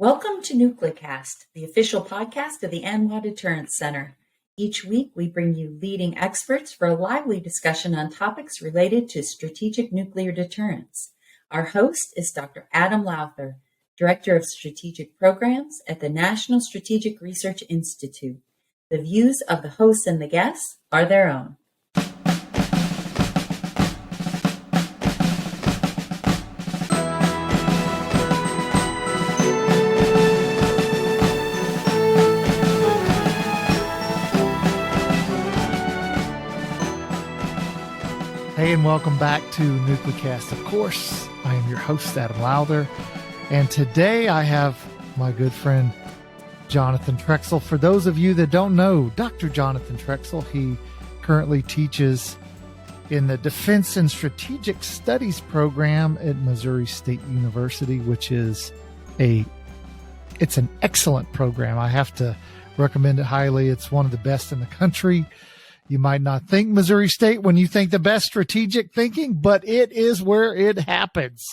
Welcome to NucleCast, the official podcast of the ANWA Deterrence Center. Each week, we bring you leading experts for a lively discussion on topics related to strategic nuclear deterrence. Our host is Dr. Adam Lowther, Director of Strategic Programs at the National Strategic Research Institute. The views of the hosts and the guests are their own. Hey, and welcome back to NucleCast. Of course, I am your host, Adam Lowther, and today I have my good friend, Jonathan Trexel. For those of you that don't know, Dr. Jonathan Trexel, he currently teaches in the Defense and Strategic Studies program at Missouri State University, which is it's an excellent program. I have to recommend it highly. It's one of the best in the country. You might not think Missouri State when you think the best strategic thinking, but it is where it happens.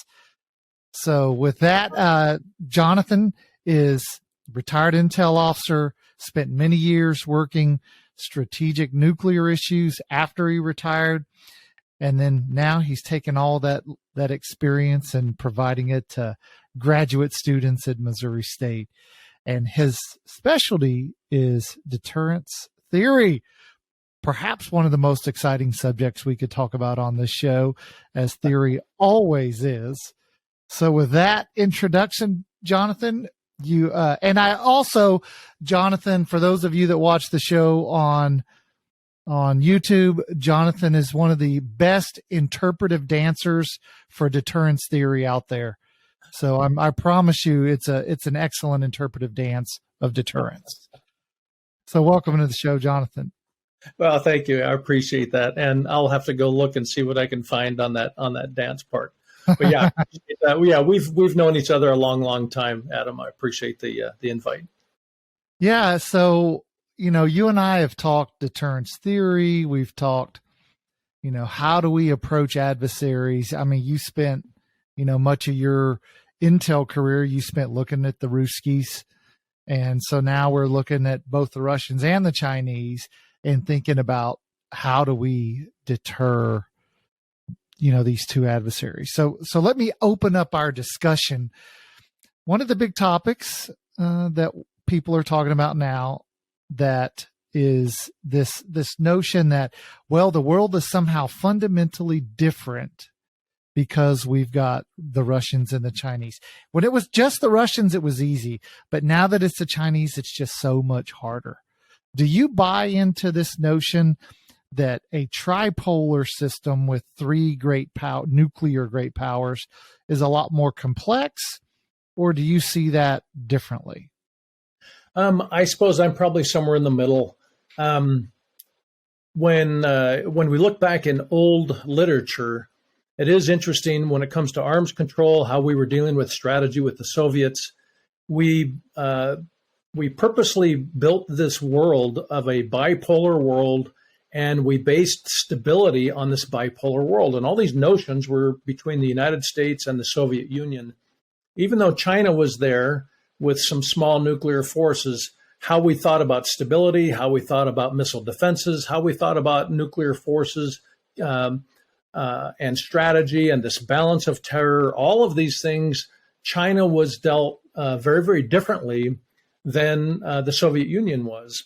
So with that, Jonathan is retired intel officer, spent many years working strategic nuclear issues after he retired. And then now he's taken all that experience and providing it to graduate students at Missouri State. And his specialty is deterrence theory. Perhaps one of the most exciting subjects we could talk about on this show, as theory always is. So with that introduction, Jonathan, Jonathan, for those of you that watch the show on YouTube, Jonathan is one of the best interpretive dancers for deterrence theory out there. So I promise you, it's an excellent interpretive dance of deterrence. So welcome to the show, Jonathan. Well, thank you. I appreciate that. And I'll have to go look and see what I can find on that dance part. But yeah, we've known each other a long, long time, Adam. I appreciate the invite. Yeah. So, you and I have talked deterrence theory. We've talked, how do we approach adversaries? I mean, you spent, much of your intel career, you spent looking at the Ruskies. And so now we're looking at both the Russians and the Chinese and thinking about how do we deter, these two adversaries. So let me open up our discussion. One of the big topics that people are talking about now, that is this notion that, well, the world is somehow fundamentally different because we've got the Russians and the Chinese. When it was just the Russians, it was easy. But now that it's the Chinese, it's just so much harder. Do you buy into this notion that a tripolar system with three nuclear great powers is a lot more complex, or do you see that differently? I suppose I'm probably somewhere in the middle. When we look back in old literature, it is interesting when it comes to arms control, how we were dealing with strategy with the Soviets. We purposely built this world of a bipolar world, and we based stability on this bipolar world. And all these notions were between the United States and the Soviet Union. Even though China was there with some small nuclear forces, how we thought about stability, how we thought about missile defenses, how we thought about nuclear forces and strategy and this balance of terror, all of these things, China was dealt very, very differently than the Soviet Union was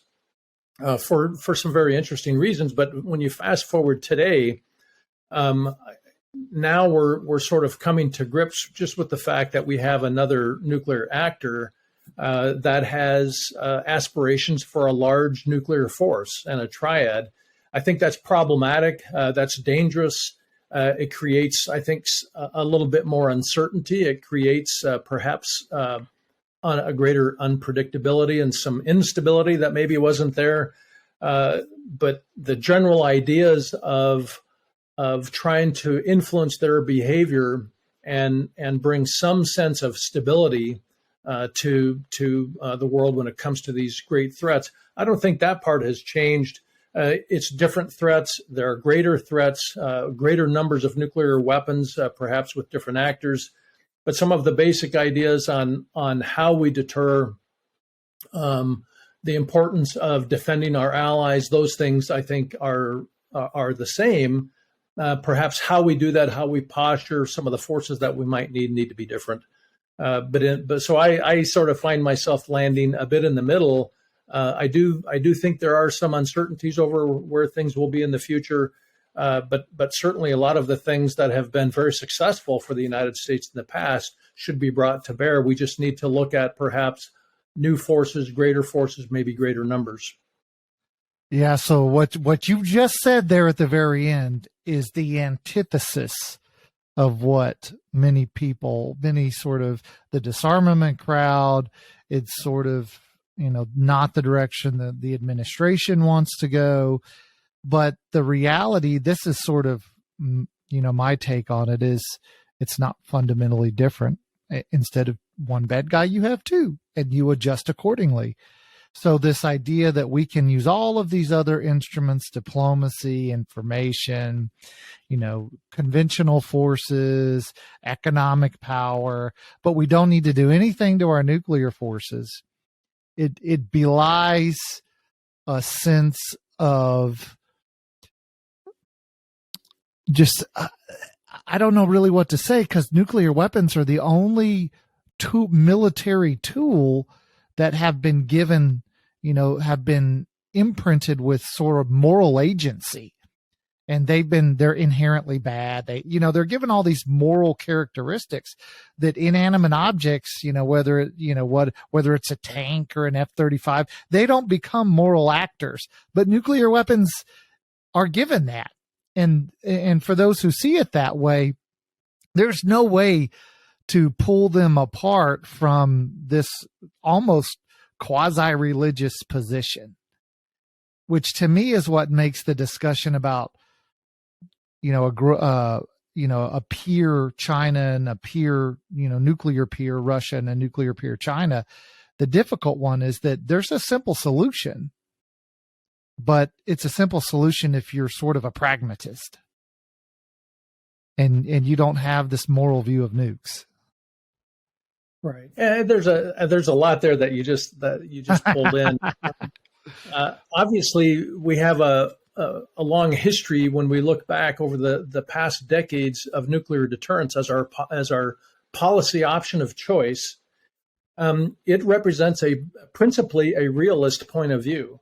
for some very interesting reasons. But when you fast forward today, now we're sort of coming to grips just with the fact that we have another nuclear actor that has aspirations for a large nuclear force and a triad. I think that's problematic. That's dangerous. It creates, I think, a little bit more uncertainty. It creates perhaps a greater unpredictability and some instability that maybe wasn't there. But the general ideas of trying to influence their behavior and bring some sense of stability to the world when it comes to these great threats, I don't think that part has changed. It's different threats. There are greater threats, greater numbers of nuclear weapons, perhaps with different actors. but some of the basic ideas on how we deter, the importance of defending our allies, those things I think are the same. Perhaps how we do that, how we posture, some of the forces that we might need to be different. So I sort of find myself landing a bit in the middle. I do think there are some uncertainties over where things will be in the future, but certainly a lot of the things that have been very successful for the United States in the past should be brought to bear. We just need to look at perhaps new forces, maybe greater numbers. Yeah. So what you just said there at the very end is the antithesis of what many sort of the disarmament crowd, it's sort of, not the direction that the administration wants to go. But the reality, this is sort of, my take on it is it's not fundamentally different. Instead of one bad guy, you have two, and you adjust accordingly. So this idea that we can use all of these other instruments, diplomacy, information, conventional forces, economic power, but we don't need to do anything to our nuclear forces. It belies a sense of just, I don't know really what to say, because nuclear weapons are the only military tool that have been given, have been imprinted with sort of moral agency, and they're inherently bad. They're given all these moral characteristics that inanimate objects, whether it's a tank or an F-35, they don't become moral actors, but nuclear weapons are given that. And for those who see it that way, there's no way to pull them apart from this almost quasi-religious position, which to me is what makes the discussion about, a peer China and a peer, nuclear peer Russia and a nuclear peer China. The difficult one is that there's a simple solution, but it's a simple solution if you're sort of a pragmatist and you don't have this moral view of nukes. Right. And there's a lot there that you just pulled in. Obviously, we have a long history when we look back over the past decades of nuclear deterrence as our policy option of choice. It represents principally a realist point of view.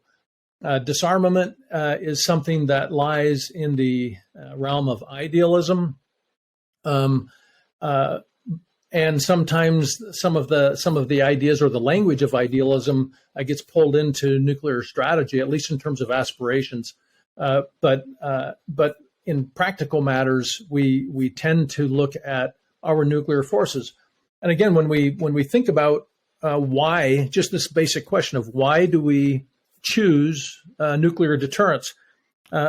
Disarmament is something that lies in the realm of idealism. And sometimes some of the ideas or the language of idealism gets pulled into nuclear strategy, at least in terms of aspirations. But in practical matters, we tend to look at our nuclear forces. And again, when we think about why, just this basic question of why do we choose nuclear deterrence,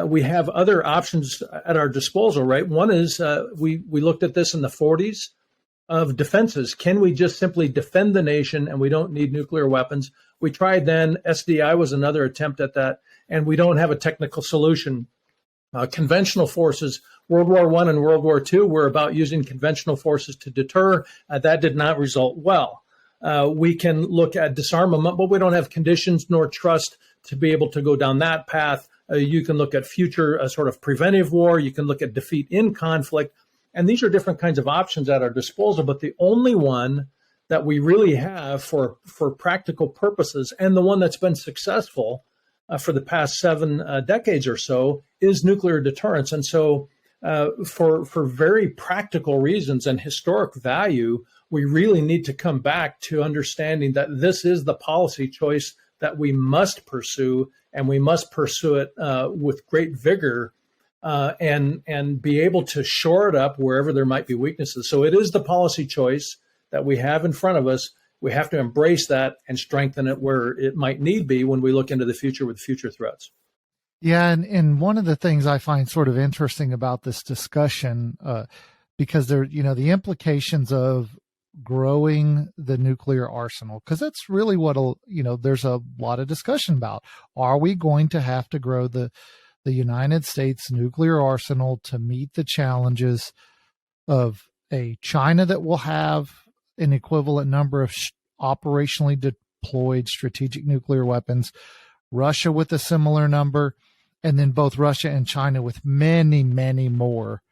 we have other options at our disposal, right? One is we looked at this in the 40s. Of defenses. Can we just simply defend the nation and we don't need nuclear weapons? We tried then. SDI was another attempt at that, and we don't have a technical solution. Conventional forces, World War I and World War II, were about using conventional forces to deter. That did not result well. We can look at disarmament, but we don't have conditions nor trust to be able to go down that path. You can look at future sort of preventive war. You can look at defeat in conflict. And these are different kinds of options at our disposal, but the only one that we really have for practical purposes, and the one that's been successful for the past 7 decades or so, is nuclear deterrence. And so for very practical reasons and historic value, we really need to come back to understanding that this is the policy choice that we must pursue, and we must pursue it with great vigor. And be able to shore it up wherever there might be weaknesses. So it is the policy choice that we have in front of us. We have to embrace that and strengthen it where it might need be when we look into the future with future threats. Yeah, and one of the things I find sort of interesting about this discussion, because there, the implications of growing the nuclear arsenal, because that's really what there's a lot of discussion about. Are we going to have to grow the United States nuclear arsenal to meet the challenges of a China that will have an equivalent number of operationally deployed strategic nuclear weapons, Russia with a similar number, and then both Russia and China with many, many more,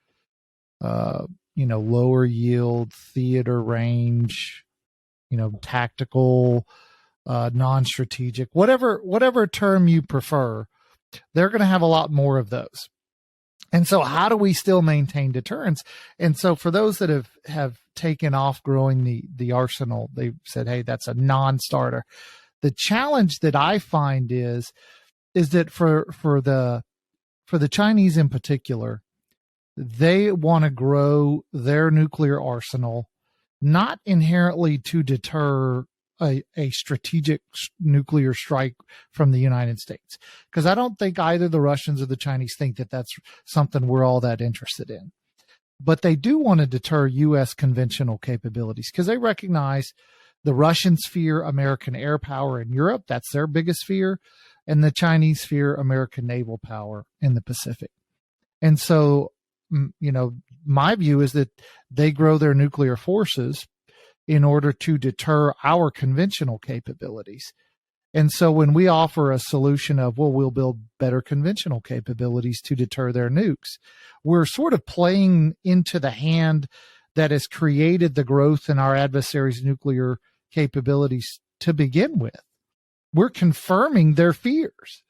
lower yield, theater range, tactical, non-strategic, whatever term you prefer. They're going to have a lot more of those. And so how do we still maintain deterrence? And so for those that have taken off growing the arsenal, they've said, hey, that's a non-starter. The challenge that I find is that for the Chinese in particular, they want to grow their nuclear arsenal, not inherently to deter a strategic nuclear strike from the United States. Because I don't think either the Russians or the Chinese think that that's something we're all that interested in. But they do want to deter U.S. conventional capabilities because they recognize the Russians fear American air power in Europe. That's their biggest fear. And the Chinese fear American naval power in the Pacific. And so, my view is that they grow their nuclear forces in order to deter our conventional capabilities. And so when we offer a solution of, we'll build better conventional capabilities to deter their nukes, we're sort of playing into the hand that has created the growth in our adversaries' nuclear capabilities to begin with. We're confirming their fears.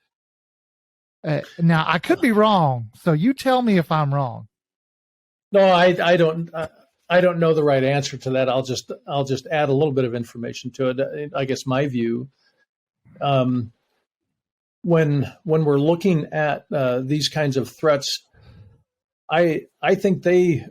Now, I could be wrong, so you tell me if I'm wrong. No, I don't know the right answer to that. I'll just add a little bit of information to it. I guess my view, when we're looking at these kinds of threats, I think they,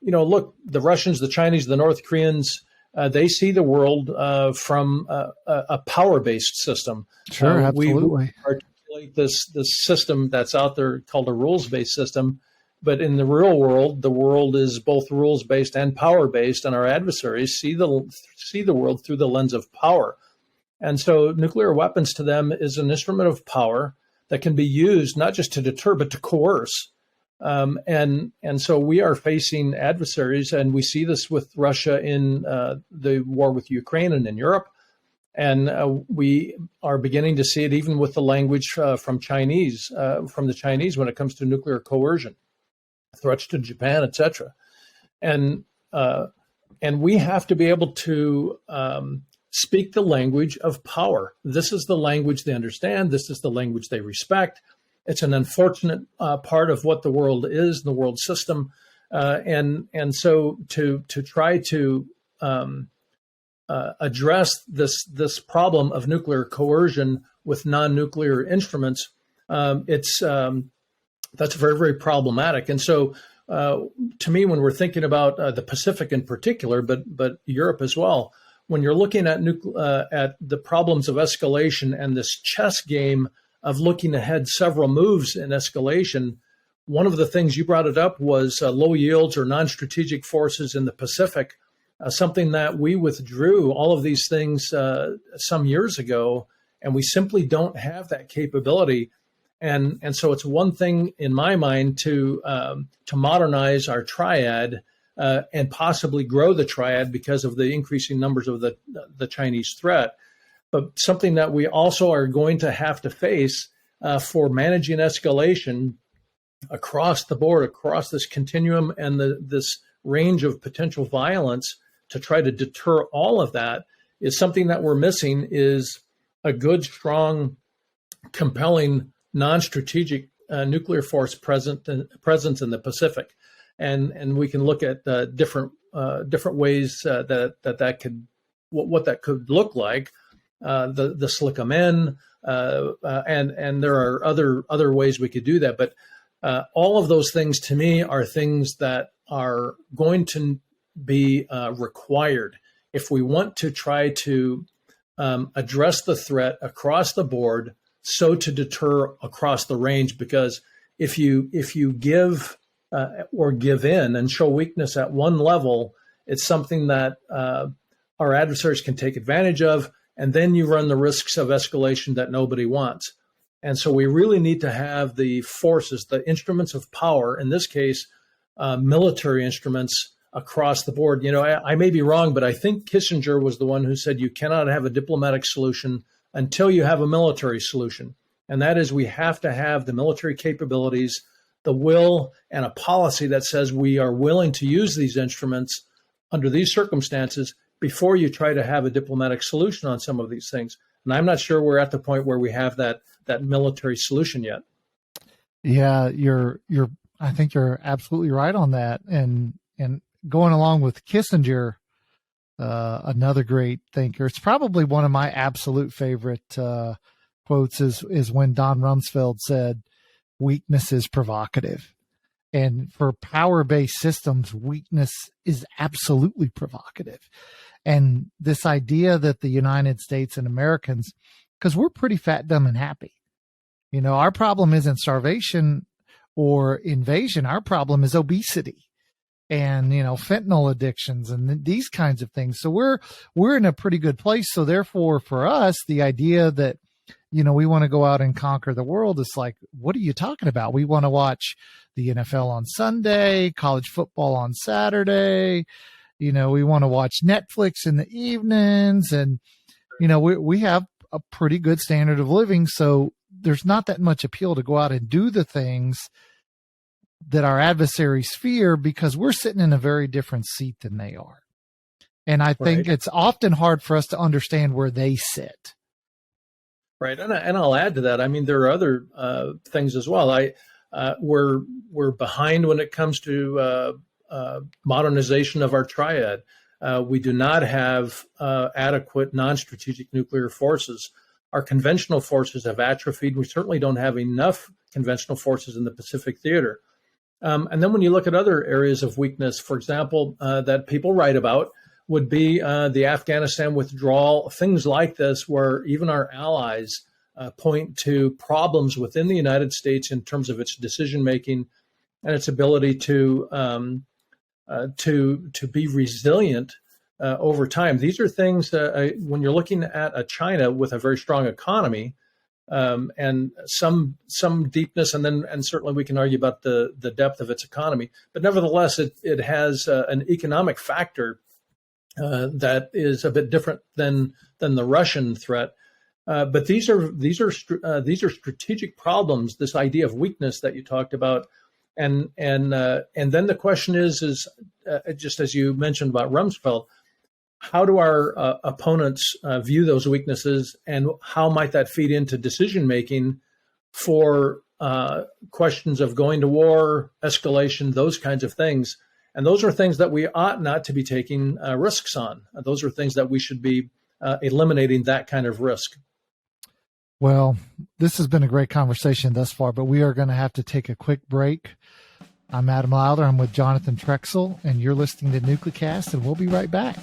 look, the Russians, the Chinese, the North Koreans, they see the world from a power-based system. Sure, absolutely. We articulate this system that's out there called a rules-based system. But in the real world, the world is both rules-based and power-based, and our adversaries see the world through the lens of power. And so nuclear weapons to them is an instrument of power that can be used not just to deter, but to coerce. And so we are facing adversaries, and we see this with Russia in the war with Ukraine and in Europe. And we are beginning to see it even with the language from the Chinese when it comes to nuclear coercion, threats to Japan, etc. And we have to be able to speak the language of power. This is the language they understand. This is the language they respect. It's an unfortunate part of what the world is, the world system. And so to try to address this problem of nuclear coercion with non-nuclear instruments, that's very, very problematic. And so to me, when we're thinking about the Pacific in particular, but Europe as well, when you're looking at the problems of escalation and this chess game of looking ahead several moves in escalation, one of the things you brought it up was low yields or non-strategic forces in the Pacific, something that we withdrew all of these things some years ago, and we simply don't have that capability. And so it's one thing in my mind to modernize our triad and possibly grow the triad because of the increasing numbers of the Chinese threat. But something that we also are going to have to face for managing escalation across the board, across this continuum and this range of potential violence to try to deter all of that is something that we're missing is a good, strong, compelling, non-strategic nuclear force presence in the Pacific. And we can look at different ways that could, what that could look like. The SLICM-N, and there are other ways we could do that. But all of those things to me are things that are going to be required if we want to try to address the threat across the board, so to deter across the range. Because if you give or give in and show weakness at one level, it's something that our adversaries can take advantage of. And then you run the risks of escalation that nobody wants. And so we really need to have the forces, the instruments of power, in this case, military instruments, across the board. You know, I may be wrong, but I think Kissinger was the one who said you cannot have a diplomatic solution until you have a military solution. And that is, we have to have the military capabilities, the will, and a policy that says we are willing to use these instruments under these circumstances before you try to have a diplomatic solution on some of these things. And I'm not sure we're at the point where we have that military solution yet. Yeah, I think you're absolutely right on that. And going along with Kissinger, another great thinker, it's probably one of my absolute favorite quotes is when Don Rumsfeld said, "Weakness is provocative." And for power-based systems, weakness is absolutely provocative. And this idea that the United States and Americans, because we're pretty fat, dumb, and happy. You know, our problem isn't starvation or invasion. Our problem is obesity and, you know, fentanyl addictions and these kinds of things. So we're in a pretty good place. So therefore, for us, the idea that, you know, we want to go out and conquer the world is like, what are you talking about? We want to watch the NFL on Sunday, college football on Saturday. You know, we want to watch Netflix in the evenings. And, you know, we have a pretty good standard of living. So there's not that much appeal to go out and do the things that our adversaries fear, because we're sitting in a very different seat than they are. And I think it's often hard for us to understand where they sit. Right. And I'll add to that. I mean, there are other things as well. We're behind when it comes to modernization of our triad. We do not have adequate non-strategic nuclear forces. Our conventional forces have atrophied. We certainly don't have enough conventional forces in the Pacific theater. And then when you look at other areas of weakness, for example, that people write about, would be the Afghanistan withdrawal, things like this, where even our allies point to problems within the United States in terms of its decision making and its ability to be resilient over time. These are things that when you're looking at a China with a very strong economy and some deepness, and certainly we can argue about the depth of its economy, but nevertheless, it has an economic factor that is a bit different than the Russian threat. But these are strategic problems. This idea of weakness that you talked about, and then the question is just as you mentioned about Rumsfeld, how do our opponents view those weaknesses, and how might that feed into decision making for questions of going to war, escalation, those kinds of things? And those are things that we ought not to be taking risks on. Those are things that we should be eliminating that kind of risk. Well, this has been a great conversation thus far, but we are going to have to take a quick break. I'm Adam Lowther. I'm with Jonathan Trexel, and you're listening to NucleCast, and we'll be right back.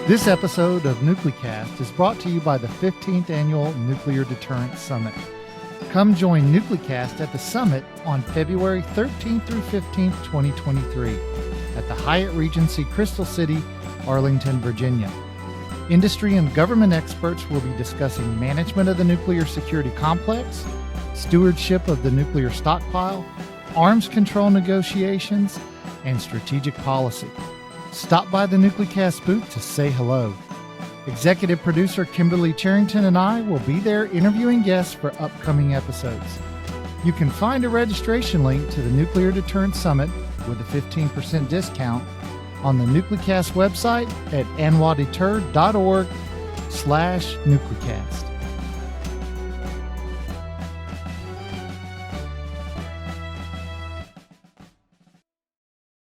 This episode of NucleCast is brought to you by the 15th Annual Nuclear Deterrence Summit. Come join NucleCast at the summit on February 13th through 15th, 2023 at the Hyatt Regency Crystal City, Arlington, Virginia. Industry and government experts will be discussing management of the nuclear security complex, stewardship of the nuclear stockpile, arms control negotiations, and strategic policy. Stop by the NucleCast booth to say hello. Executive producer Kimberly Charrington and I will be there interviewing guests for upcoming episodes. You can find a registration link to the Nuclear Deterrence Summit with a 15% discount on the NucleCast website at anwadeter.org/NucleCast.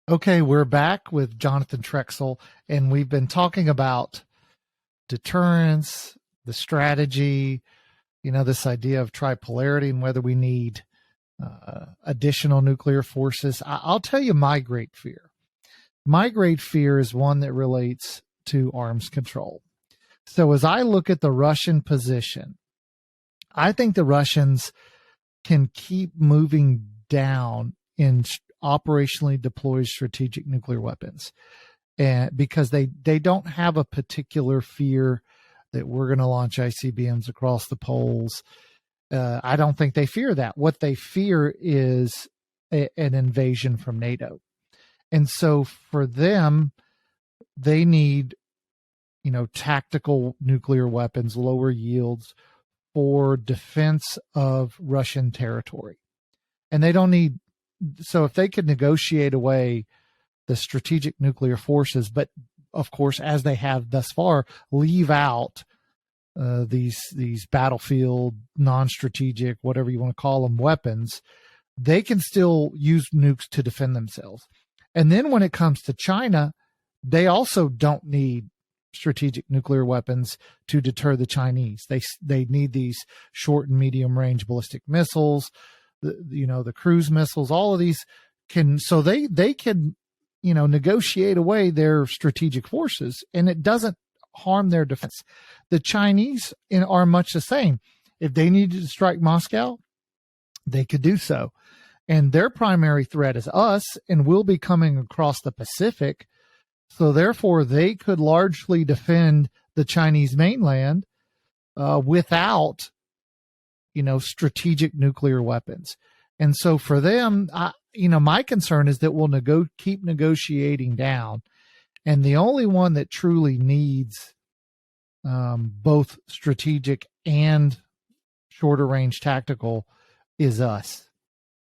Okay, we're back with Jonathan Trexel, and we've been talking about deterrence, the strategy, this idea of tripolarity and whether we need additional nuclear forces. I'll tell you my great fear. My great fear is one that relates to arms control. So as I look at the Russian position, I think the Russians can keep moving down in operationally deployed strategic nuclear weapons, and because they don't have a particular fear that we're going to launch ICBMs across the poles. I don't think they fear that. What they fear is an invasion from NATO. And so for them, they need, tactical nuclear weapons, lower yields for defense of Russian territory. And they don't need, so if they could negotiate away the strategic nuclear forces, but of course, as they have thus far, leave out these battlefield, non-strategic, whatever you want to call them, weapons, they can still use nukes to defend themselves. And then when it comes to China, they also don't need strategic nuclear weapons to deter the Chinese. They need these short and medium range ballistic missiles, the cruise missiles, all of these they can negotiate away their strategic forces, and it doesn't harm their defense. The Chinese are much the same. If they needed to strike Moscow, they could do so. And their primary threat is us, and we'll be coming across the Pacific. So therefore, they could largely defend the Chinese mainland without, strategic nuclear weapons. And so for them, my concern is that we'll keep negotiating down. And the only one that truly needs both strategic and shorter range tactical is us,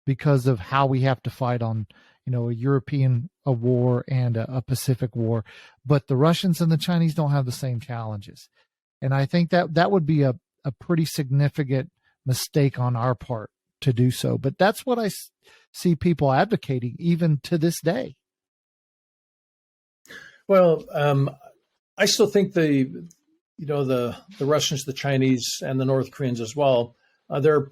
because of how we have to fight on, a European war and a Pacific war. But the Russians and the Chinese don't have the same challenges. And I think that would be a pretty significant mistake on our part to do so. But that's what I see people advocating even to this day. Well, I still think the Russians, the Chinese, and the North Koreans as well, there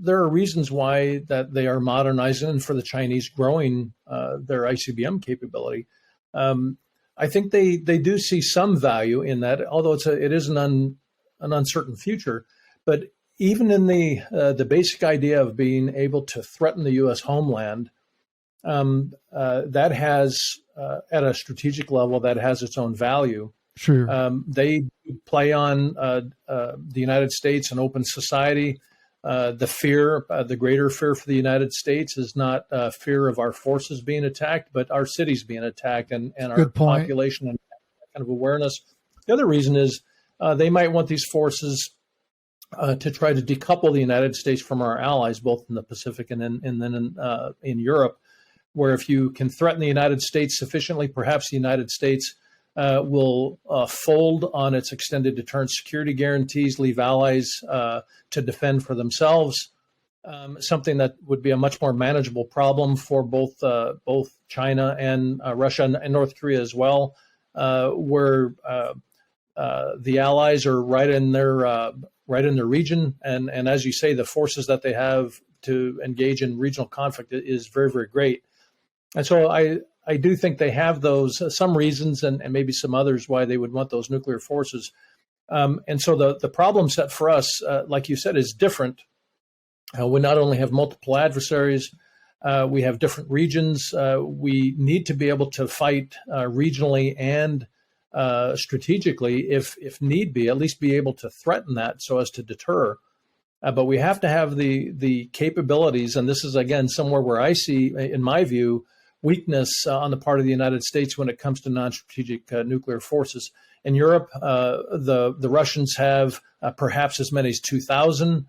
are reasons why that they are modernizing, and for the Chinese growing their ICBM capability. I think they do see some value in that, although it is an uncertain future. But even in the basic idea of being able to threaten the U.S. homeland, that has at a strategic level that has its own value. Sure. They play on the United States, an open society. The greater fear for the United States is not fear of our forces being attacked, but our cities being attacked and our population and kind of awareness. The other reason is they might want these forces to try to decouple the United States from our allies, both in the Pacific and then in Europe, where if you can threaten the United States sufficiently, perhaps the United States will fold on its extended deterrence security guarantees, leave allies to defend for themselves, something that would be a much more manageable problem for both China and Russia and North Korea as well, where the allies are right in their region, and as you say, the forces that they have to engage in regional conflict is very, very great. And so I do think they have those some reasons and maybe some others why they would want those nuclear forces. And so the problem set for us, like you said, is different. We not only have multiple adversaries, we have different regions. We need to be able to fight regionally and strategically, if need be, at least be able to threaten that so as to deter. But we have to have the capabilities, and this is, again, somewhere where I see, in my view, weakness on the part of the United States when it comes to non-strategic nuclear forces. In Europe, the Russians have perhaps as many as 2,000.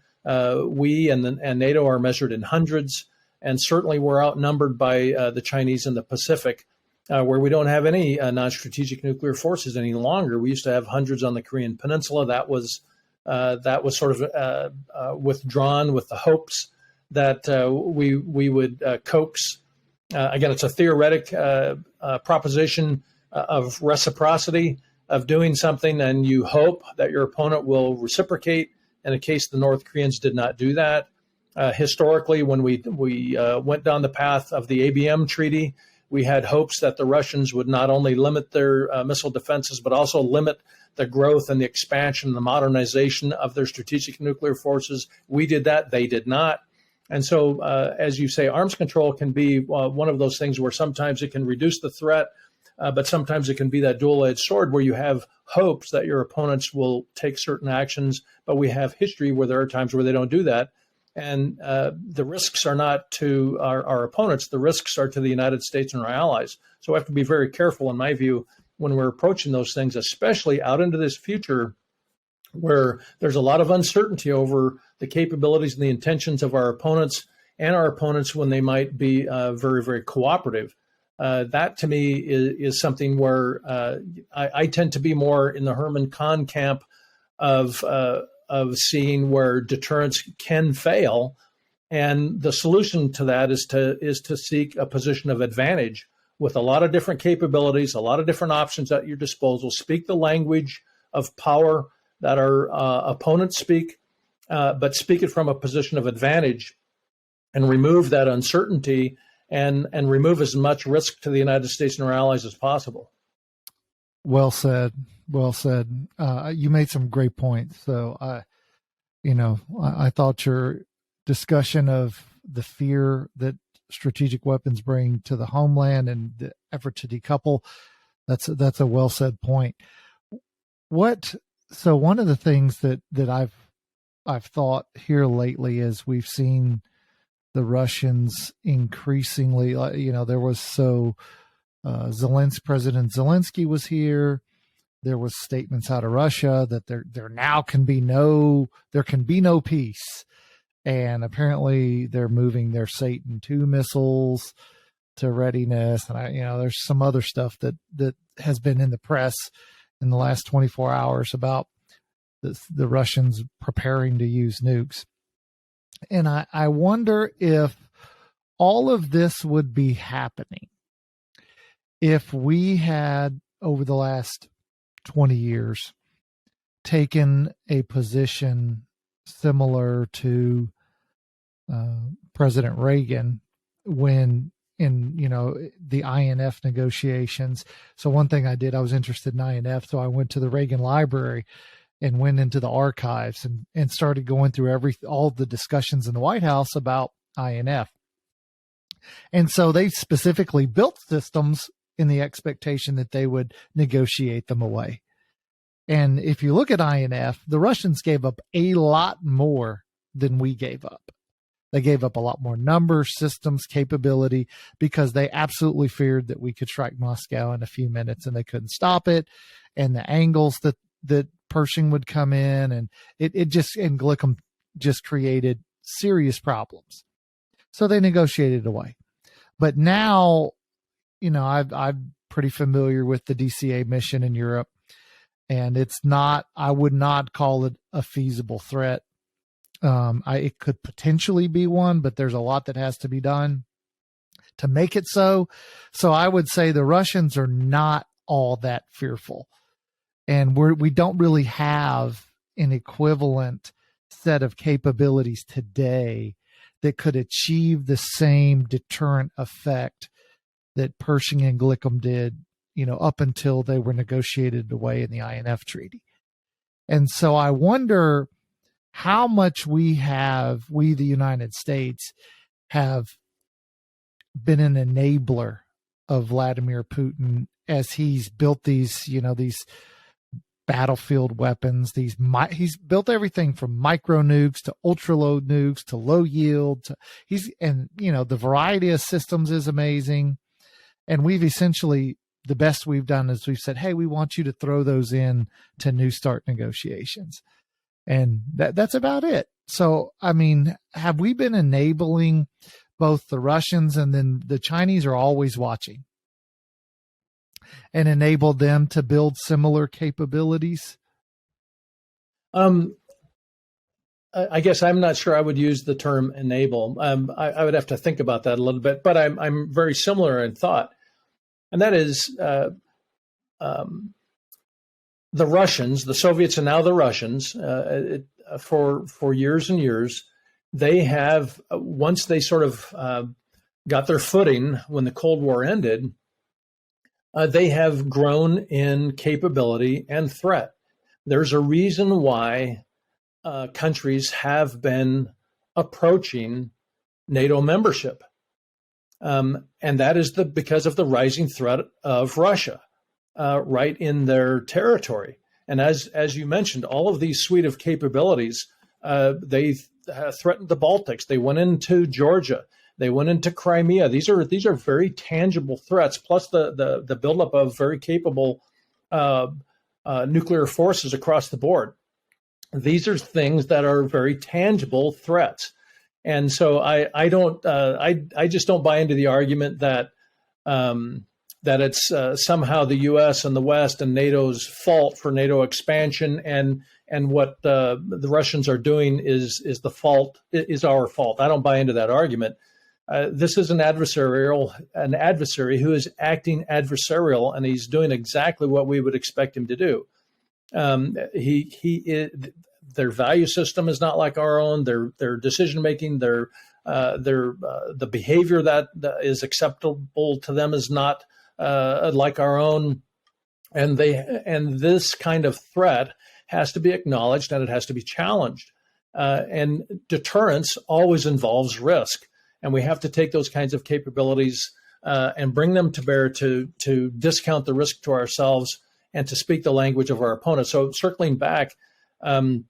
We and NATO are measured in hundreds, and certainly we're outnumbered by the Chinese in the Pacific, where we don't have any non-strategic nuclear forces any longer. We used to have hundreds on the Korean Peninsula. That was sort of withdrawn with the hopes that we would coax. Again, it's a theoretic proposition of reciprocity, of doing something, and you hope that your opponent will reciprocate. In a case, the North Koreans did not do that. Historically, when we went down the path of the ABM treaty, we had hopes that the Russians would not only limit their missile defenses, but also limit the growth and the expansion and the modernization of their strategic nuclear forces. We did that. They did not. And so, as you say, arms control can be one of those things where sometimes it can reduce the threat, but sometimes it can be that dual-edged sword where you have hopes that your opponents will take certain actions, but we have history where there are times where they don't do that. And the risks are not to our opponents. The risks are to the United States and our allies. So we have to be very careful, in my view, when we're approaching those things, especially out into this future where there's a lot of uncertainty over the capabilities and the intentions of our opponents and our opponents when they might be very, very cooperative. That to me is something where I tend to be more in the Herman Kahn camp of seeing where deterrence can fail, and the solution to that is to seek a position of advantage with a lot of different capabilities, a lot of different options at your disposal. Speak the language of power that our opponents speak, but speak it from a position of advantage, and remove that uncertainty and remove as much risk to the United States and our allies as possible. Well said. Well said. You made some great points. So, I thought your discussion of the fear that strategic weapons bring to the homeland and the effort to decouple, that's a well said point. So one of the things that I've thought here lately is we've seen the Russians increasingly, there was President Zelensky was here. There was statements out of Russia that there now can be no peace. And apparently they're moving their Satan II missiles to readiness. And there's some other stuff that has been in the press in the last 24 hours about the Russians preparing to use nukes. And I wonder if all of this would be happening if we had, over the last 20 years, taken a position similar to President Reagan when in the INF negotiations. So one thing I did, I was interested in INF, so I went to the Reagan Library and went into the archives and started going through all the discussions in the White House about INF. And so they specifically built systems in the expectation that they would negotiate them away. And if you look at INF, the Russians gave up a lot more than we gave up. They gave up a lot more numbers, systems, capability, because they absolutely feared that we could strike Moscow in a few minutes and they couldn't stop it. And the angles that Pershing would come in, and and Glickman just created serious problems. So they negotiated away. But now, I'm pretty familiar with the DCA mission in Europe, and I would not call it a feasible threat. It could potentially be one, but there's a lot that has to be done to make it so. So I would say the Russians are not all that fearful. And we don't really have an equivalent set of capabilities today that could achieve the same deterrent effect that Pershing and Glickman did, up until they were negotiated away in the INF Treaty. And so I wonder how much we, the United States, have been an enabler of Vladimir Putin as he's built these battlefield weapons. He's built everything from micro nukes to ultra low nukes to low yield. The variety of systems is amazing. And we've essentially, the best we've done is we've said, hey, we want you to throw those in to New START negotiations. And that's about it. So, have we been enabling both the Russians, and then the Chinese are always watching, and enabled them to build similar capabilities? I guess I'm not sure I would use the term enable. I would have to think about that a little bit, but I'm very similar in thought. And that is the Russians, the Soviets and now the Russians, for years and years, they have, once they sort of got their footing when the Cold War ended, they have grown in capability and threat. There's a reason why countries have been approaching NATO membership. And that is because of the rising threat of Russia right in their territory. And as you mentioned, all of these suite of capabilities, they threatened the Baltics. They went into Georgia. They went into Crimea. These are very tangible threats, plus the buildup of very capable nuclear forces across the board. These are things that are very tangible threats. And so I just don't buy into the argument that it's somehow the U.S. and the West and NATO's fault for NATO expansion, and what the Russians are doing is our fault. I don't buy into that argument. This is an adversary who is acting adversarial, and he's doing exactly what we would expect him to do. Their value system is not like our own. Their decision making, the behavior that is acceptable to them is not like our own. And this kind of threat has to be acknowledged, and it has to be challenged. And deterrence always involves risk, and we have to take those kinds of capabilities and bring them to bear to discount the risk to ourselves and to speak the language of our opponent. So circling back, I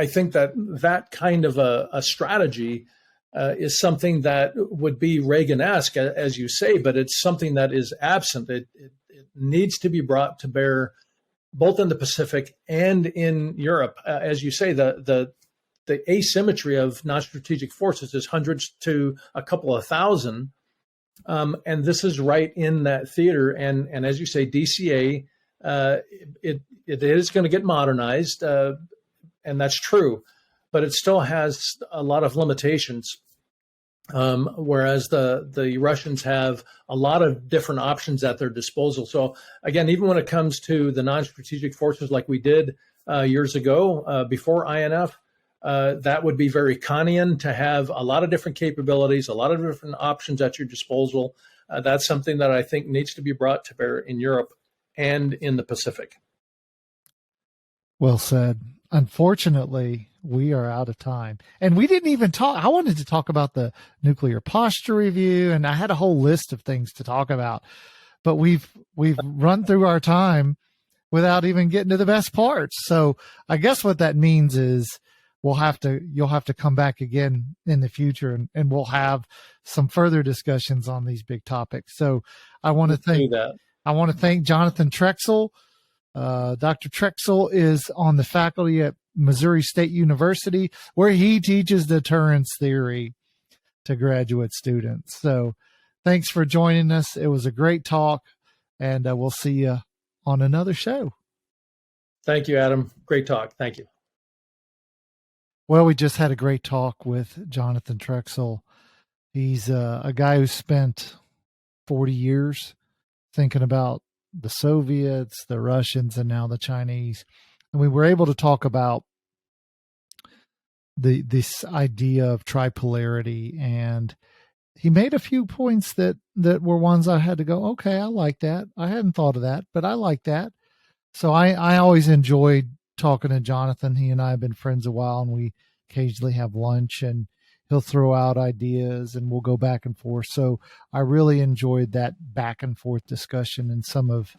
think that kind of a strategy is something that would be Reagan-esque, as you say, but it's something that is absent. It needs to be brought to bear both in the Pacific and in Europe. As you say, the asymmetry of non-strategic forces is hundreds to a couple of thousand. And this is right in that theater. And as you say, DCA, it is going to get modernized, and that's true, but it still has a lot of limitations. Whereas the Russians have a lot of different options at their disposal. So again, even when it comes to the non-strategic forces like we did years ago before INF, that would be very Kantian to have a lot of different capabilities, a lot of different options at your disposal. That's something that I think needs to be brought to bear in Europe and in the Pacific. Well said. Unfortunately, we are out of time. And we didn't even talk. I wanted to talk about the nuclear posture review, and I had a whole list of things to talk about. But we've run through our time without even getting to the best parts. So I guess what that means is you'll have to come back again in the future, and we'll have some further discussions on these big topics. So I want to thank Jonathan Trexel. Dr. Trexel is on the faculty at Missouri State University, where he teaches deterrence theory to graduate students. So thanks for joining us. It was a great talk, and we'll see you on another show. Thank you, Adam. Great talk. Thank you. Well, we just had a great talk with Jonathan Trexel. He's a guy who spent 40 years thinking about the Soviets, the Russians, and now the Chinese. And we were able to talk about this idea of tripolarity. And he made a few points that were ones I had to go, okay, I like that. I hadn't thought of that, but I like that. So I always enjoyed talking to Jonathan. He and I have been friends a while, and we occasionally have lunch, and he'll throw out ideas and we'll go back and forth. So I really enjoyed that back and forth discussion and some of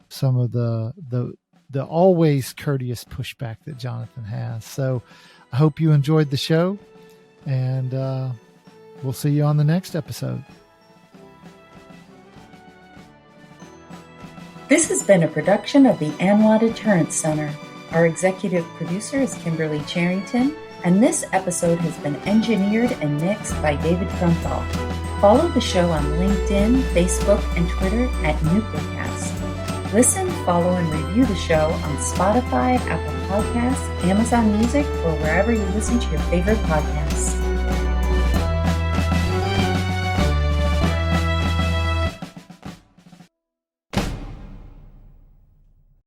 the always courteous pushback that Jonathan has. So I hope you enjoyed the show, and we'll see you on the next episode. This has been a production of the ANWA Deterrence Center. Our executive producer is Kimberly Charrington, and this episode has been engineered and mixed by David Krumthal. Follow the show on LinkedIn, Facebook, and Twitter at NucleCast. Listen, follow, and review the show on Spotify, Apple Podcasts, Amazon Music, or wherever you listen to your favorite podcasts.